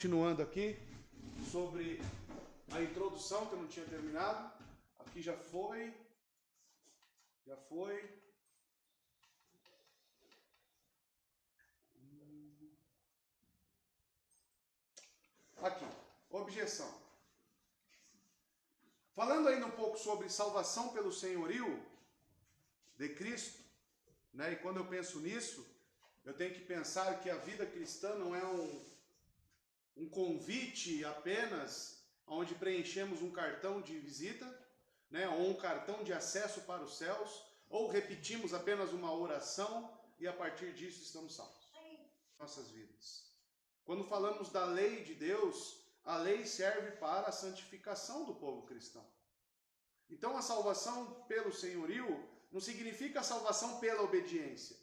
Continuando aqui sobre a introdução que eu não tinha terminado. Aqui já foi. Aqui, objeção. Falando ainda um pouco sobre salvação pelo senhorio de Cristo, né? E quando eu penso nisso, eu tenho que pensar que a vida cristã não é um convite apenas onde preenchemos um cartão de visita, né? Ou um cartão de acesso para os céus, ou repetimos apenas uma oração e a partir disso estamos salvos. Nossas vidas. Quando falamos da lei de Deus, a lei serve para a santificação do povo cristão. Então a salvação pelo senhorio não significa a salvação pela obediência,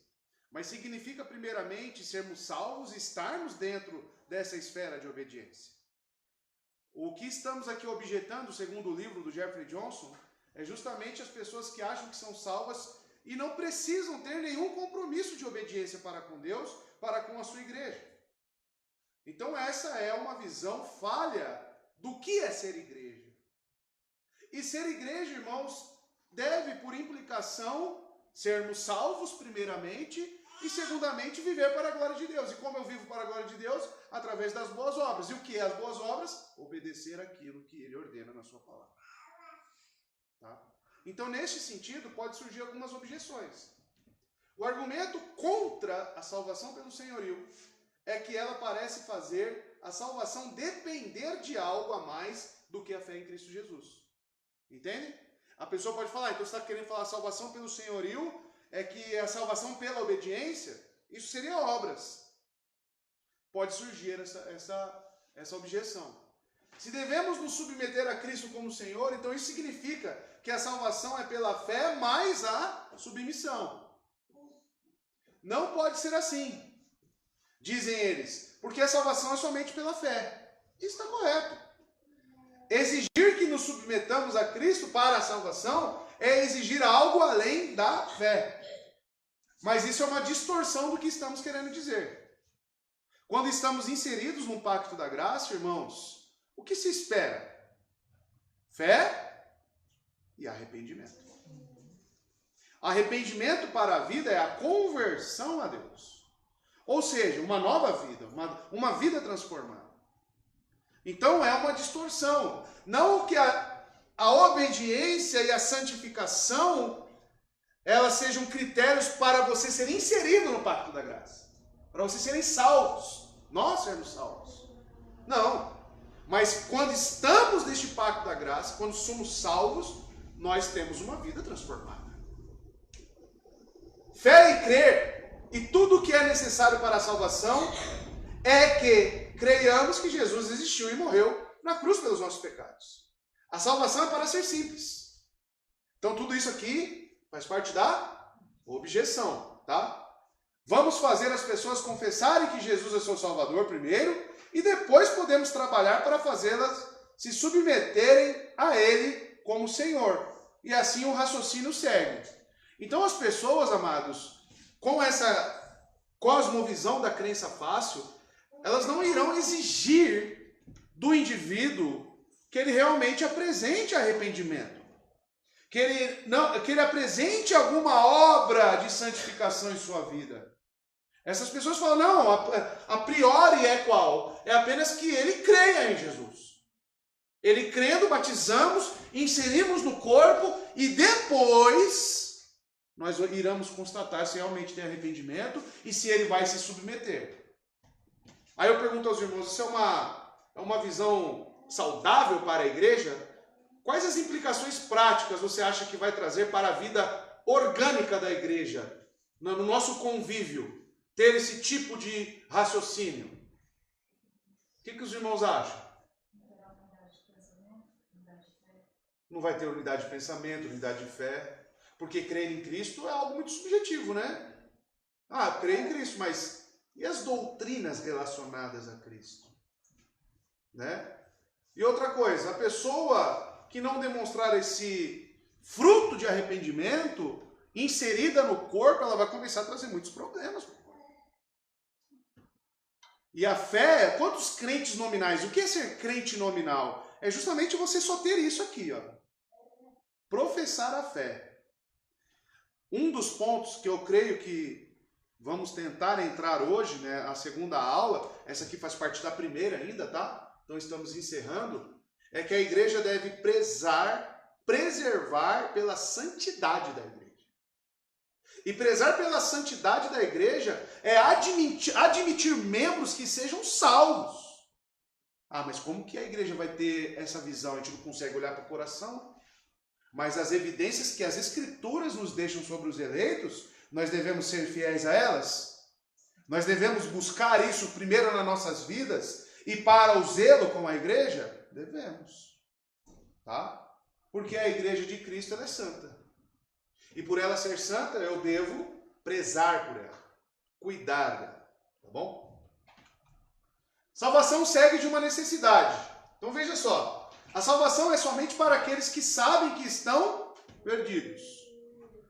mas significa primeiramente sermos salvos e estarmos dentro dessa esfera de obediência. O que estamos aqui objetando, segundo o livro do Jeffrey Johnson, é justamente as pessoas que acham que são salvas e não precisam ter nenhum compromisso de obediência para com Deus, para com a sua igreja. Então essa é uma visão falha do que é ser igreja. E ser igreja, irmãos, deve, por implicação, sermos salvos primeiramente e segundamente viver para a glória de Deus. E como eu vivo para a glória de Deus? Através das boas obras. E o que é as boas obras? Obedecer aquilo que Ele ordena na sua palavra. Tá? Então, neste sentido, pode surgir algumas objeções. O argumento contra a salvação pelo senhorio é que ela parece fazer a salvação depender de algo a mais do que a fé em Cristo Jesus. Entende? A pessoa pode falar, então você está querendo falar salvação pelo senhorio, é que a salvação pela obediência, isso seria obras. Pode surgir essa objeção. Se devemos nos submeter a Cristo como Senhor, então isso significa que a salvação é pela fé mais a submissão. Não pode ser assim, dizem eles, porque a salvação é somente pela fé. Isso está correto. Exigir que nos submetamos a Cristo para a salvação é exigir algo além da fé. Mas isso é uma distorção do que estamos querendo dizer. Quando estamos inseridos no pacto da graça, irmãos, o que se espera? Fé e arrependimento. Arrependimento para a vida é a conversão a Deus. Ou seja, uma nova vida, uma vida transformada. Então é uma distorção. Não que a obediência e a santificação elas sejam critérios para você ser inserido no pacto da graça. Para vocês serem salvos. Nós sermos salvos. Não. Mas quando estamos neste pacto da graça, quando somos salvos, nós temos uma vida transformada. Fé e crer, e tudo o que é necessário para a salvação, é que creiamos que Jesus existiu e morreu na cruz pelos nossos pecados. A salvação é para ser simples. Então tudo isso aqui faz parte da objeção, tá? Vamos fazer as pessoas confessarem que Jesus é seu Salvador primeiro, e depois podemos trabalhar para fazê-las se submeterem a Ele como Senhor. E assim o raciocínio segue. Então as pessoas, amados, com essa cosmovisão da crença fácil, elas não irão exigir do indivíduo que ele realmente apresente arrependimento. Que ele apresente alguma obra de santificação em sua vida. Essas pessoas falam, não, a priori é qual? É apenas que ele creia em Jesus. Ele crendo, batizamos, inserimos no corpo e depois nós iremos constatar se realmente tem arrependimento e se ele vai se submeter. Aí eu pergunto aos irmãos, isso é uma visão saudável para a igreja? Quais as implicações práticas você acha que vai trazer para a vida orgânica da igreja, no nosso convívio, ter esse tipo de raciocínio? O que os irmãos acham? Não vai ter unidade de pensamento, unidade de fé, porque crer em Cristo é algo muito subjetivo, né? Ah, crer em Cristo, mas e as doutrinas relacionadas a Cristo? Né? E outra coisa, a pessoa que não demonstrar esse fruto de arrependimento inserida no corpo, ela vai começar a trazer muitos problemas para o corpo. E a fé, quantos crentes nominais? O que é ser crente nominal? É justamente você só ter isso aqui, ó. Professar a fé. Um dos pontos que eu creio que vamos tentar entrar hoje, né, a segunda aula, essa aqui faz parte da primeira ainda, tá? Então estamos encerrando, é que a igreja deve preservar pela santidade da igreja. E prezar pela santidade da igreja é admitir membros que sejam salvos. Ah, mas como que a igreja vai ter essa visão? A gente não consegue olhar para o coração. Mas as evidências que as escrituras nos deixam sobre os eleitos, nós devemos ser fiéis a elas. Nós devemos buscar isso primeiro nas nossas vidas e para o zelo com a igreja, devemos. Tá? Porque a igreja de Cristo ela é santa. E por ela ser santa, eu devo prezar por ela, cuidar dela, tá bom? Salvação segue de uma necessidade. Então veja só, a salvação é somente para aqueles que sabem que estão perdidos.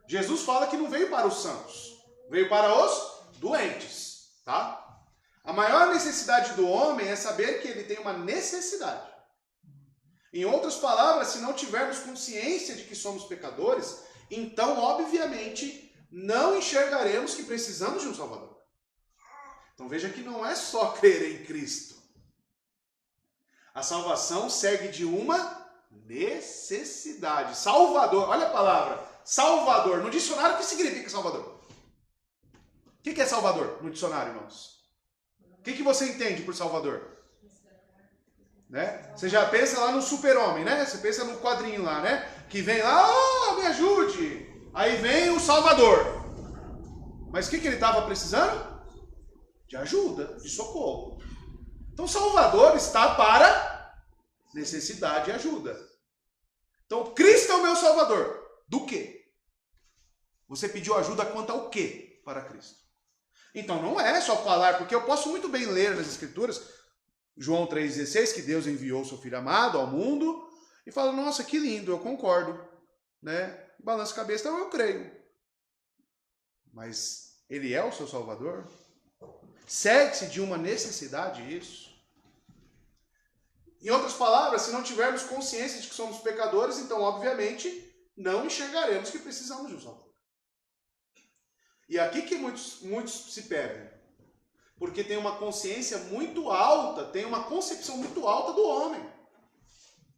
Jesus fala que não veio para os santos, veio para os doentes, tá? A maior necessidade do homem é saber que ele tem uma necessidade. Em outras palavras, se não tivermos consciência de que somos pecadores, então, obviamente, não enxergaremos que precisamos de um Salvador. Então veja que não é só crer em Cristo. A salvação segue de uma necessidade. Salvador, olha a palavra, Salvador. No dicionário, o que significa Salvador? O que é Salvador no dicionário, irmãos? O que você entende por Salvador? Né? Você já pensa lá no super-homem, né? Você pensa no quadrinho lá, né? Que vem lá, oh, me ajude. Aí vem o Salvador. Mas o que ele estava precisando? De ajuda, de socorro. Então Salvador está para necessidade e ajuda. Então Cristo é o meu Salvador. Do quê? Você pediu ajuda quanto ao quê para Cristo? Então não é só falar, porque eu posso muito bem ler nas Escrituras, João 3,16, que Deus enviou seu Filho amado ao mundo, e fala, nossa, que lindo, eu concordo, né? Balança a cabeça, então eu creio. Mas ele é o seu Salvador? Segue-se de uma necessidade isso? Em outras palavras, se não tivermos consciência de que somos pecadores, então, obviamente, não enxergaremos que precisamos de um Salvador. E aqui que muitos se perdem. Porque tem uma consciência muito alta, tem uma concepção muito alta do homem.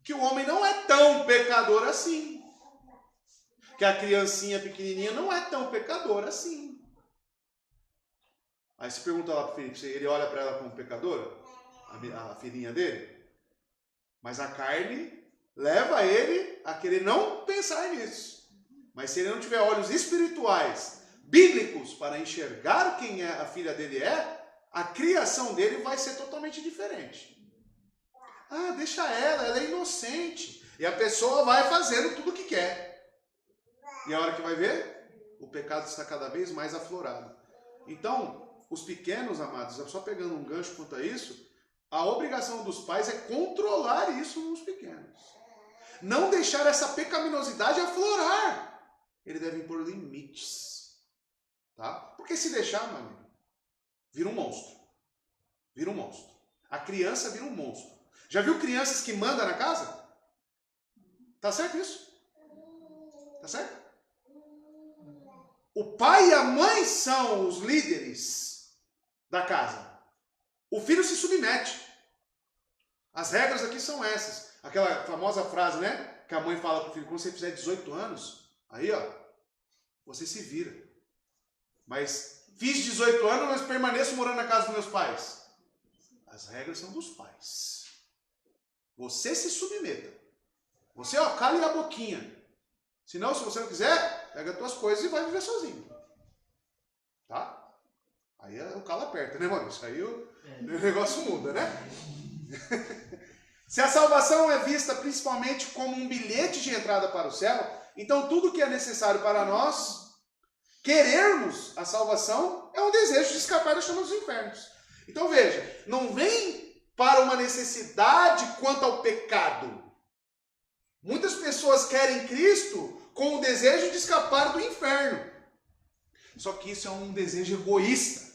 Que o homem não é tão pecador assim. Que a criancinha pequenininha não é tão pecadora assim. Aí você pergunta lá para o Felipe, ele olha para ela como pecadora? A filhinha dele? Mas a carne leva ele a querer não pensar nisso. Mas se ele não tiver olhos espirituais, bíblicos, para enxergar quem a filha dele é, a criação dele vai ser totalmente diferente. Ah, deixa ela é inocente. E a pessoa vai fazendo tudo o que quer. E a hora que vai ver, o pecado está cada vez mais aflorado. Então, os pequenos, amados, só pegando um gancho quanto a isso, a obrigação dos pais é controlar isso nos pequenos. Não deixar essa pecaminosidade aflorar. Ele deve impor limites. Tá? Porque se deixar, meu amigo, vira um monstro. Vira um monstro. A criança vira um monstro. Já viu crianças que mandam na casa? Tá certo isso? Tá certo? O pai e a mãe são os líderes da casa. O filho se submete. As regras aqui são essas. Aquela famosa frase, né? Que a mãe fala pro filho, quando você fizer 18 anos, aí ó, você se vira. Mas fiz 18 anos, mas permaneço morando na casa dos meus pais. As regras são dos pais. Você se submeta. Você, ó, cale a boquinha. Senão, se você não quiser, pega as tuas coisas e vai viver sozinho. Tá? Aí o calo aperta, né, Maurício? Aí o negócio muda, né? Se a salvação é vista principalmente como um bilhete de entrada para o céu, então tudo que é necessário para nós querermos a salvação é um desejo de escapar da chama dos infernos. Então veja, não vem para uma necessidade quanto ao pecado. Muitas pessoas querem Cristo com o desejo de escapar do inferno. Só que isso é um desejo egoísta.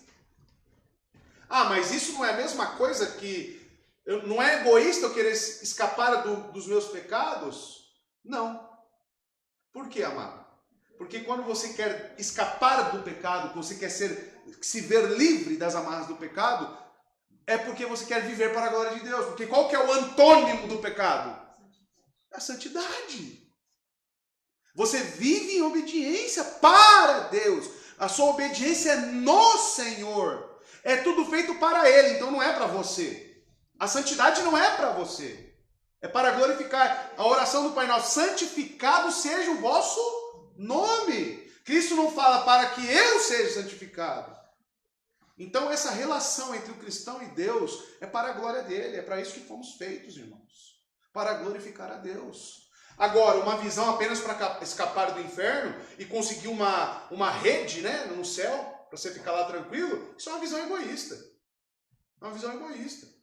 Ah, mas isso não é a mesma coisa que... Não é egoísta eu querer escapar dos meus pecados? Não. Por quê, amado? Porque quando você quer escapar do pecado, quando você quer se ver livre das amarras do pecado, é porque você quer viver para a glória de Deus. Porque qual que é o antônimo do pecado? A santidade. Você vive em obediência para Deus. A sua obediência é no Senhor. É tudo feito para Ele, então não é para você. A santidade não é para você. É para glorificar. A oração do Pai Nosso: santificado seja o vosso nome. Cristo não fala para que eu seja santificado. Então essa relação entre o cristão e Deus é para a glória dele. É para isso que fomos feitos, irmãos. Para glorificar a Deus. Agora, uma visão apenas para escapar do inferno e conseguir uma rede, né, no céu, para você ficar lá tranquilo, isso é uma visão egoísta. É uma visão egoísta.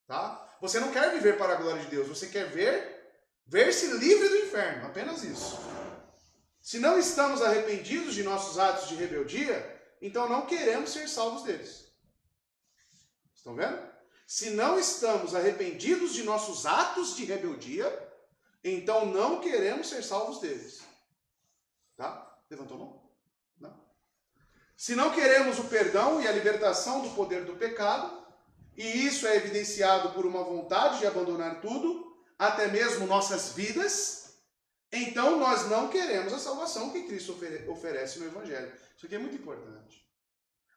Tá? Você não quer viver para a glória de Deus, você quer ver-se livre do inferno, apenas isso. Se não estamos arrependidos de nossos atos de rebeldia, então não queremos ser salvos deles. Estão vendo? Se não estamos arrependidos de nossos atos de rebeldia, então não queremos ser salvos deles. Tá? Levantou a mão? Não. Se não queremos o perdão e a libertação do poder do pecado, e isso é evidenciado por uma vontade de abandonar tudo, até mesmo nossas vidas, então nós não queremos a salvação que Cristo oferece no Evangelho. Isso aqui é muito importante.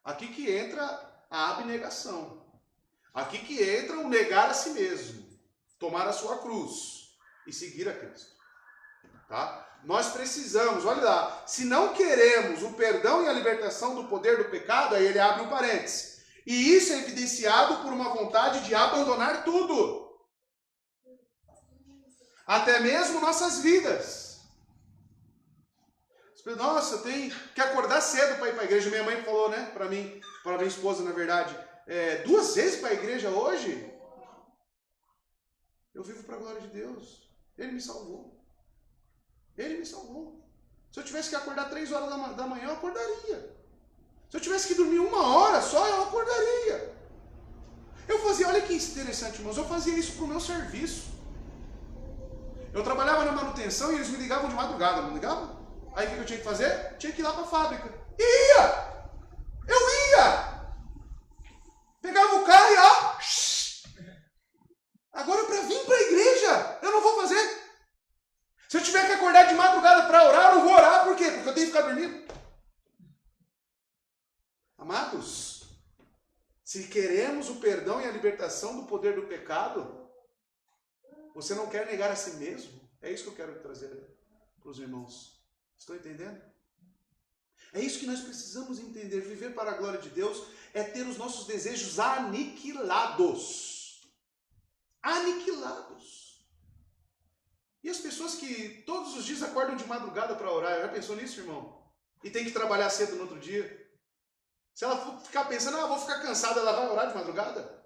Aqui que entra a abnegação. Aqui que entra o negar a si mesmo, tomar a sua cruz e seguir a Cristo. Tá? Nós precisamos, olha lá, se não queremos o perdão e a libertação do poder do pecado, aí ele abre um parênteses. E isso é evidenciado por uma vontade de abandonar tudo. Até mesmo nossas vidas. Nossa, eu tenho que acordar cedo para ir para a igreja. Minha mãe falou, né, para mim, para minha esposa, na verdade, 2 vezes para a igreja hoje. Eu vivo para a glória de Deus. Ele me salvou. Ele me salvou. Se eu tivesse que acordar 3 horas da manhã, eu acordaria. Se eu tivesse que dormir 1 hora só, eu acordaria. Eu fazia, olha que interessante, irmãos, eu fazia isso para o meu serviço. Eu trabalhava na manutenção e eles me ligavam de madrugada, não ligavam? Aí o que eu tinha que fazer? Tinha que ir lá para a fábrica. Ia! Eu ia! Pegava o carro e ó... Agora para vir para a igreja, eu não vou fazer. Se eu tiver que acordar de madrugada para orar, eu não vou orar. Por quê? Porque eu tenho que ficar dormindo. Amados, se queremos o perdão e a libertação do poder do pecado, você não quer negar a si mesmo? É isso que eu quero trazer para os irmãos. Estão entendendo? É isso que nós precisamos entender. Viver para a glória de Deus é ter os nossos desejos aniquilados. Aniquilados. E as pessoas que todos os dias acordam de madrugada para orar, já pensou nisso, irmão? E tem que trabalhar cedo no outro dia? Se ela ficar pensando, vou ficar cansada, ela vai orar de madrugada?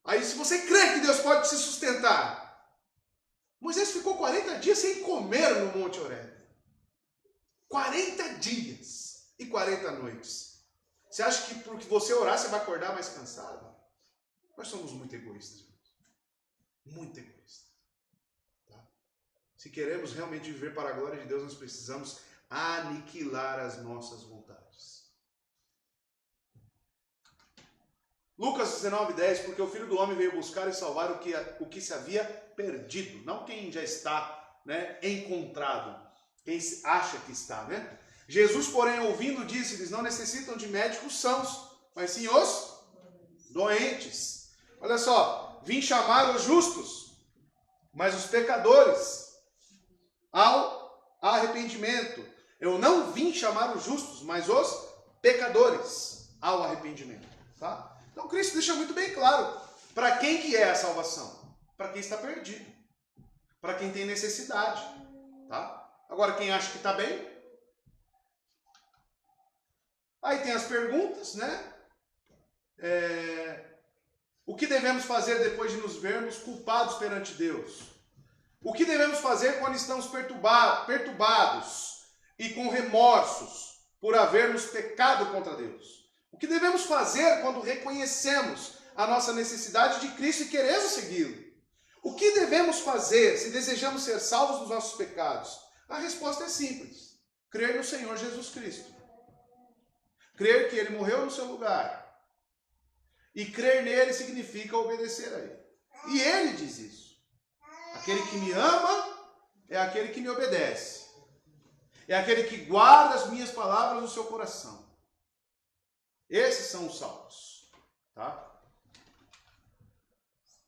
Aí se você crê que Deus pode se sustentar, Moisés ficou 40 dias sem comer no Monte Horebe. 40 dias e 40 noites. Você acha que porque você orar, você vai acordar mais cansado? Nós somos muito egoístas, irmãos. Muito egoístas. Tá? Se queremos realmente viver para a glória de Deus, nós precisamos aniquilar as nossas vontades. Lucas 19:10, porque o Filho do Homem veio buscar e salvar o que se havia perdido. Não quem já está, né, encontrado. Quem acha que está, né? Jesus, porém, ouvindo, disse-lhes: não necessitam de médicos sãos, mas sim os doentes. Olha só, vim chamar os justos, mas os pecadores ao arrependimento. Eu não vim chamar os justos, mas os pecadores ao arrependimento. Tá? Então Cristo deixa muito bem claro para quem que é a salvação. Para quem está perdido. Para quem tem necessidade. Tá? Agora, quem acha que está bem? Aí tem as perguntas, né? O que devemos fazer depois de nos vermos culpados perante Deus? O que devemos fazer quando estamos perturbados e com remorsos por havermos pecado contra Deus? O que devemos fazer quando reconhecemos a nossa necessidade de Cristo e queremos segui-lo? O que devemos fazer se desejamos ser salvos dos nossos pecados? A resposta é simples. Crer no Senhor Jesus Cristo. Crer que Ele morreu no seu lugar. E crer nele significa obedecer a Ele. E Ele diz isso. Aquele que me ama é aquele que me obedece. É aquele que guarda as minhas palavras no seu coração. Esses são os salvos. Tá?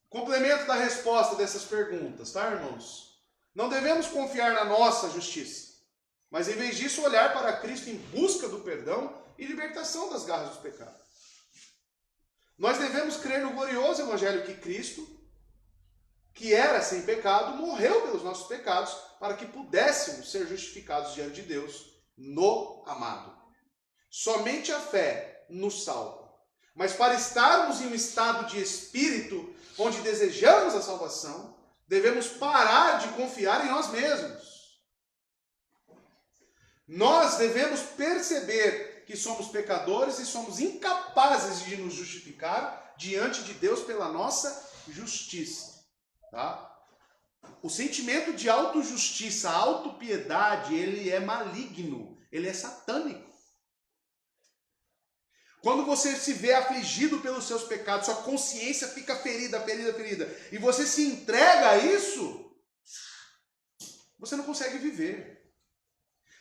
Complemento da resposta dessas perguntas, tá, irmãos? Não devemos confiar na nossa justiça, mas em vez disso olhar para Cristo em busca do perdão e libertação das garras do pecado. Nós devemos crer no glorioso evangelho que Cristo, que era sem pecado, morreu pelos nossos pecados para que pudéssemos ser justificados diante de Deus no amado. Somente a fé nos salva. Mas para estarmos em um estado de espírito onde desejamos a salvação, devemos parar de confiar em nós mesmos. Nós devemos perceber que somos pecadores e somos incapazes de nos justificar diante de Deus pela nossa justiça. Tá? O sentimento de autojustiça, autopiedade, ele é maligno, ele é satânico. Quando você se vê afligido pelos seus pecados, sua consciência fica ferida, e você se entrega a isso, você não consegue viver.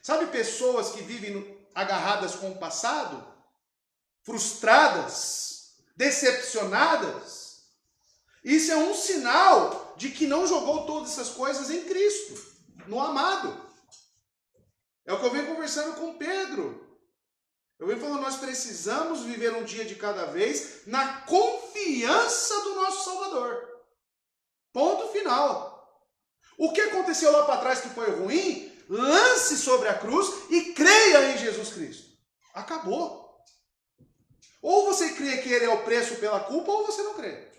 Sabe pessoas que vivem agarradas com o passado? Frustradas, decepcionadas? Isso é um sinal de que não jogou todas essas coisas em Cristo, no amado. É o que eu venho conversando com Pedro. Eu venho falando, nós precisamos viver um dia de cada vez na confiança do nosso Salvador. Ponto final. O que aconteceu lá para trás que foi ruim, lance sobre a cruz e creia em Jesus Cristo. Acabou. Ou você crê que Ele é o preço pela culpa, ou você não crê.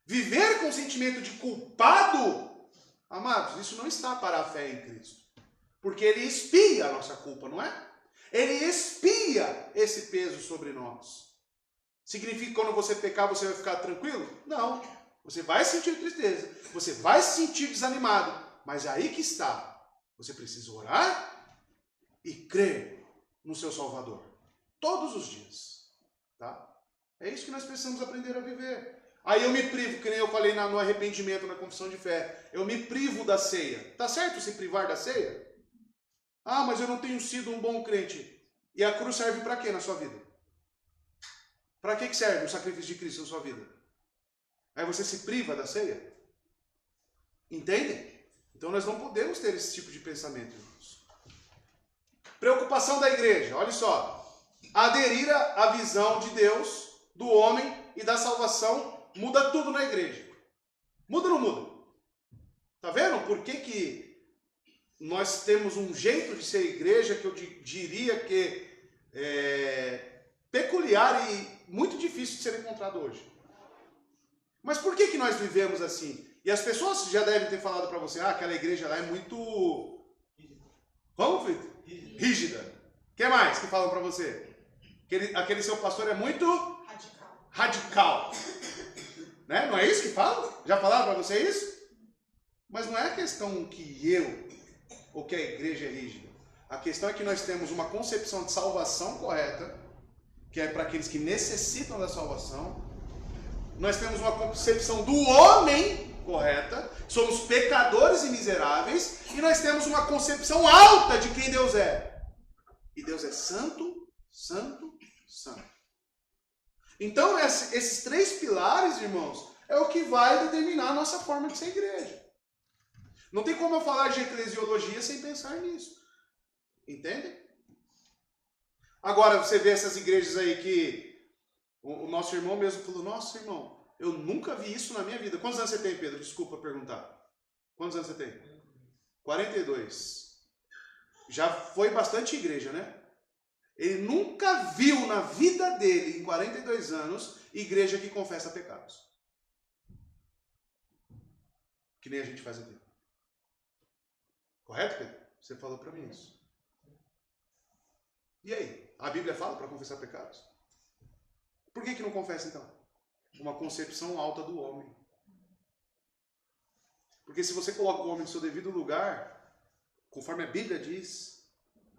Viver com o sentimento de culpado, amados, isso não está para a fé em Cristo. Porque Ele expia a nossa culpa, não é? Ele expia esse peso sobre nós. Significa que quando você pecar, você vai ficar tranquilo? Não. Você vai sentir tristeza. Você vai se sentir desanimado. Mas é aí que está. Você precisa orar e crer no seu Salvador. Todos os dias. Tá? É isso que nós precisamos aprender a viver. Aí eu me privo, que nem eu falei no arrependimento, na confissão de fé. Eu me privo da ceia. Tá certo se privar da ceia? Ah, mas eu não tenho sido um bom crente. E a cruz serve para quê na sua vida? Para que serve o sacrifício de Cristo na sua vida? Aí você se priva da ceia? Entendem? Então nós não podemos ter esse tipo de pensamento, irmãos. Preocupação da igreja, olha só. Aderir à visão de Deus, do homem e da salvação muda tudo na igreja. Muda ou não muda? Tá vendo por que nós temos um jeito de ser igreja que eu diria que é peculiar e muito difícil de ser encontrado hoje. Mas por que nós vivemos assim? E as pessoas já devem ter falado para você, aquela igreja lá é muito... Vamos, Vitor? Rígida. O que mais que falam para você? Aquele seu pastor é muito... Radical. Né? Não é isso que falam? Já falaram para você isso? Mas não é a questão que ou que a igreja é rígida. A questão é que nós temos uma concepção de salvação correta, que é para aqueles que necessitam da salvação. Nós temos uma concepção do homem correta, somos pecadores e miseráveis, e nós temos uma concepção alta de quem Deus é. E Deus é santo, santo, santo. Então, esses três pilares, irmãos, é o que vai determinar a nossa forma de ser igreja. Não tem como eu falar de eclesiologia sem pensar nisso. Entende? Agora, você vê essas igrejas aí que o nosso irmão mesmo falou, nossa, irmão, eu nunca vi isso na minha vida. Quantos anos você tem, Pedro? Desculpa perguntar. Quantos anos você tem? 42. Já foi bastante igreja, né? Ele nunca viu na vida dele, em 42 anos, igreja que confessa pecados. Que nem a gente faz aqui. Correto, Pedro? Você falou para mim isso. E aí? A Bíblia fala para confessar pecados. Por que não confessa então? Uma concepção alta do homem. Porque se você coloca o homem no seu devido lugar, conforme a Bíblia diz,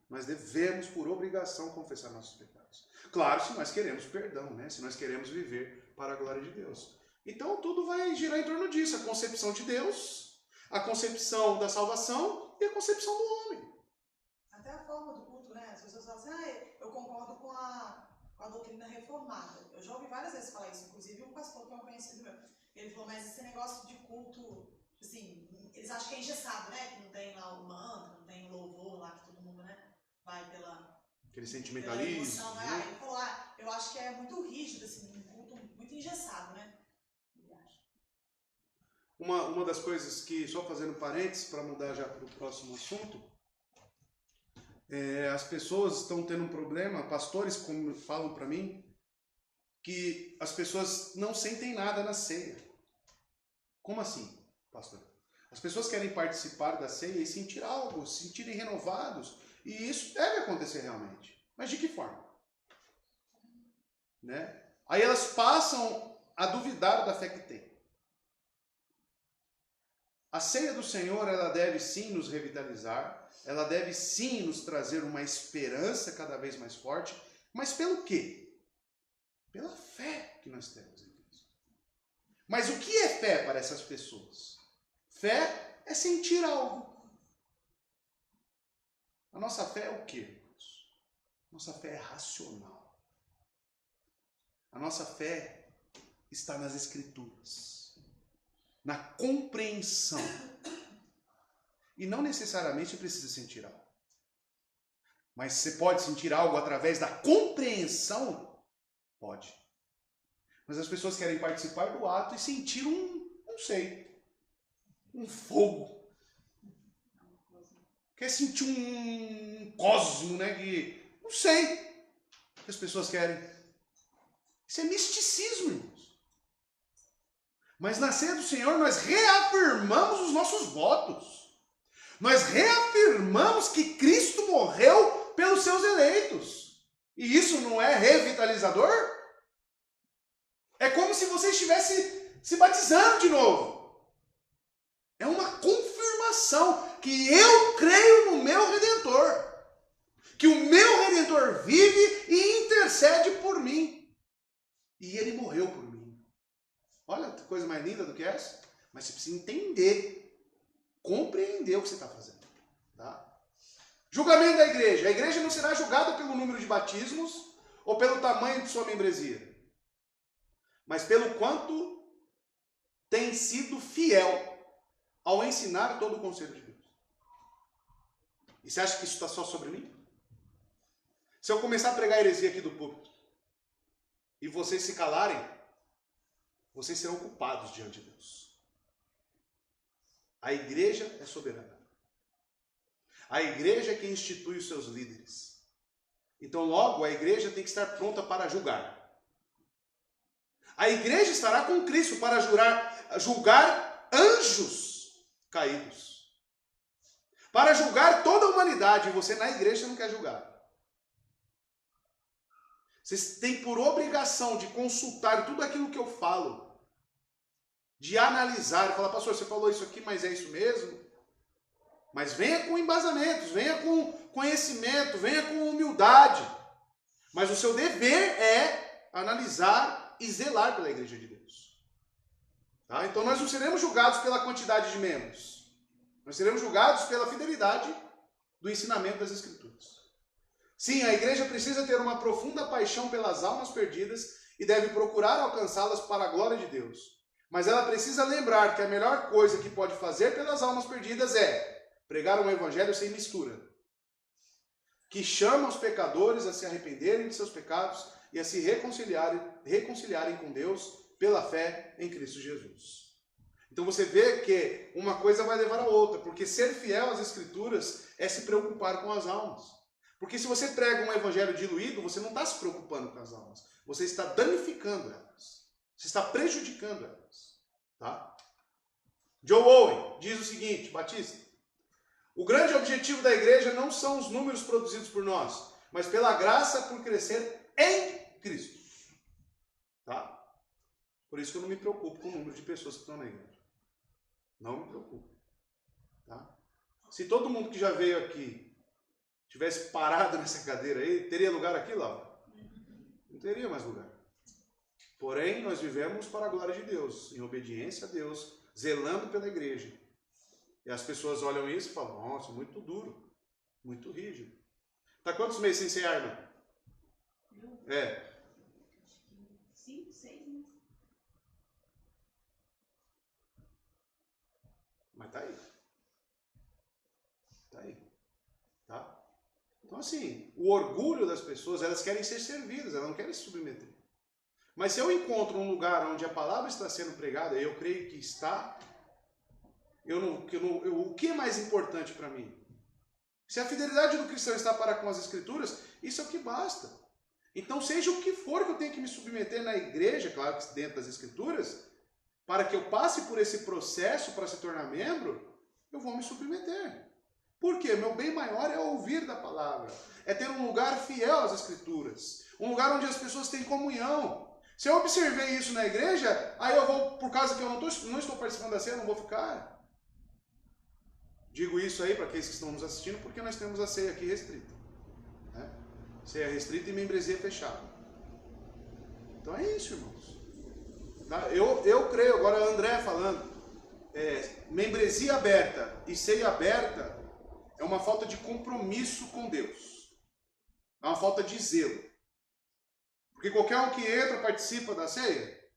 nós devemos, por obrigação, confessar nossos pecados. Claro, se nós queremos perdão, né? Se nós queremos viver para a glória de Deus. Então tudo vai girar em torno disso. A concepção de Deus, a concepção da salvação e a concepção do homem. Até a forma do culto, né? As pessoas falam assim, eu concordo com a doutrina reformada. Eu já ouvi várias vezes falar isso, inclusive um pastor que é um conhecido meu. Ele falou, mas esse negócio de culto, assim, eles acham que é engessado, né? Que não tem lá o mantra, não tem o louvor lá, que todo mundo, né? Vai pela... Aquele sentimentalismo. Emoção, né? Ele falou, eu acho que é muito rígido, assim, um culto muito engessado, né? Uma das coisas que, só fazendo parênteses para mudar já para o próximo assunto, as pessoas estão tendo um problema, pastores como falam para mim, que as pessoas não sentem nada na ceia. Como assim, pastor? As pessoas querem participar da ceia e sentir algo, se sentirem renovados, e isso deve acontecer realmente. Mas de que forma? Né? Aí elas passam a duvidar da fé que têm. A ceia do Senhor, ela deve sim nos revitalizar, ela deve sim nos trazer uma esperança cada vez mais forte, mas pelo quê? Pela fé que nós temos em Cristo. Mas o que é fé para essas pessoas? Fé é sentir algo. A nossa fé é o quê, irmãos? Nossa fé é racional. A nossa fé está nas Escrituras. Na compreensão. E não necessariamente precisa sentir algo. Mas você pode sentir algo através da compreensão? Pode. Mas as pessoas querem participar do ato e sentir não sei, um fogo. Quer sentir um cosmo, né? Que, não sei o que as pessoas querem. Isso é misticismo, irmãos. Mas na ceia do Senhor nós reafirmamos os nossos votos. Nós reafirmamos que Cristo morreu pelos seus eleitos. E isso não é revitalizador? É como se você estivesse se batizando de novo. É uma confirmação que eu creio no meu Redentor. Que o meu Redentor vive e intercede por mim. E ele morreu por mim. Olha que coisa mais linda do que essa. Mas você precisa entender, compreender o que você está fazendo. Tá? Julgamento da igreja. A igreja não será julgada pelo número de batismos ou pelo tamanho de sua membresia, mas pelo quanto tem sido fiel ao ensinar todo o conselho de Deus. E você acha que isso está só sobre mim? Se eu começar a pregar heresia aqui do púlpito e vocês se calarem, vocês serão culpados diante de Deus. A igreja é soberana. A igreja é quem institui os seus líderes. Então, logo, a igreja tem que estar pronta para julgar. A igreja estará com Cristo para julgar anjos caídos. Para julgar toda a humanidade. E você na igreja não quer julgar. Vocês têm por obrigação de consultar tudo aquilo que eu falo. De analisar. Falar, pastor, você falou isso aqui, mas é isso mesmo? Mas venha com embasamentos, venha com conhecimento, venha com humildade. Mas o seu dever é analisar e zelar pela igreja de Deus. Tá? Então nós não seremos julgados pela quantidade de membros. Nós seremos julgados pela fidelidade do ensinamento das Escrituras. Sim, a igreja precisa ter uma profunda paixão pelas almas perdidas e deve procurar alcançá-las para a glória de Deus. Mas ela precisa lembrar que a melhor coisa que pode fazer pelas almas perdidas é pregar um evangelho sem mistura, que chama os pecadores a se arrependerem de seus pecados e a se reconciliarem com Deus pela fé em Cristo Jesus. Então você vê que uma coisa vai levar a outra, porque ser fiel às Escrituras é se preocupar com as almas. Porque se você prega um evangelho diluído, você não está se preocupando com as almas, você está danificando elas, você está prejudicando elas. Tá? Joe Owen diz o seguinte, Batista: o grande objetivo da igreja não são os números produzidos por nós, mas pela graça por crescer em Cristo. Tá? Por isso que eu não me preocupo com o número de pessoas que estão na igreja. Não me preocupo. Tá? Se todo mundo que já veio aqui tivesse parado nessa cadeira aí, teria lugar aqui, Laura? Não teria mais lugar. Porém, nós vivemos para a glória de Deus, em obediência a Deus, zelando pela igreja. E as pessoas olham isso e falam, nossa, muito duro, muito rígido. Tá quantos meses sem ser arma? É. 5, 6, né? Mas tá aí. Tá aí. Tá? Então, assim, o orgulho das pessoas, elas querem ser servidas, elas não querem se submeter. Mas se eu encontro um lugar onde a palavra está sendo pregada, eu creio que está, o que é mais importante para mim? Se a fidelidade do cristão está para com as escrituras, isso é o que basta. Então, seja o que for que eu tenho que me submeter na igreja, claro que dentro das escrituras, para que eu passe por esse processo para se tornar membro, eu vou me submeter. Por quê? Meu bem maior é ouvir da palavra, é ter um lugar fiel às escrituras, um lugar onde as pessoas têm comunhão. Se eu observei isso na igreja, aí eu vou, por causa que eu não estou participando da ceia, eu não vou ficar. Digo isso aí para aqueles que estão nos assistindo, porque nós temos a ceia aqui restrita. Né? Ceia restrita e membresia fechada. Então é isso, irmãos. Tá? Eu creio, agora André falando, membresia aberta e ceia aberta é uma falta de compromisso com Deus. É uma falta de zelo. Porque qualquer um que entra, participa da ceia,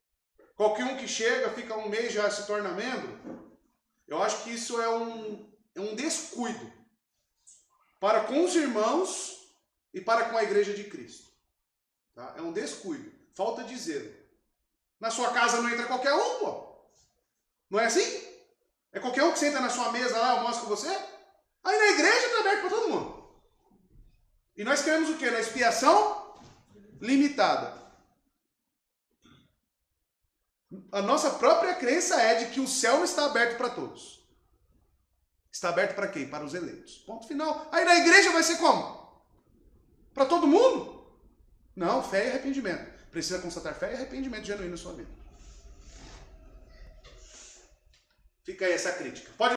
qualquer um que chega, fica um mês, já se torna membro, eu acho que isso é um descuido para com os irmãos e para com a igreja de Cristo. Tá? É um descuido, falta de zelo. Na sua casa não entra qualquer um, pô. Não é assim? É qualquer um que senta na sua mesa lá, almoça com você? Aí na igreja está aberto para todo mundo. E nós queremos o quê? Na expiação limitada. A nossa própria crença é de que o céu está aberto para todos. Está aberto para quem? Para os eleitos. Ponto final. Aí na igreja vai ser como? Para todo mundo? Não, fé e arrependimento. Precisa constatar fé e arrependimento genuíno na sua vida. Fica aí essa crítica. Pode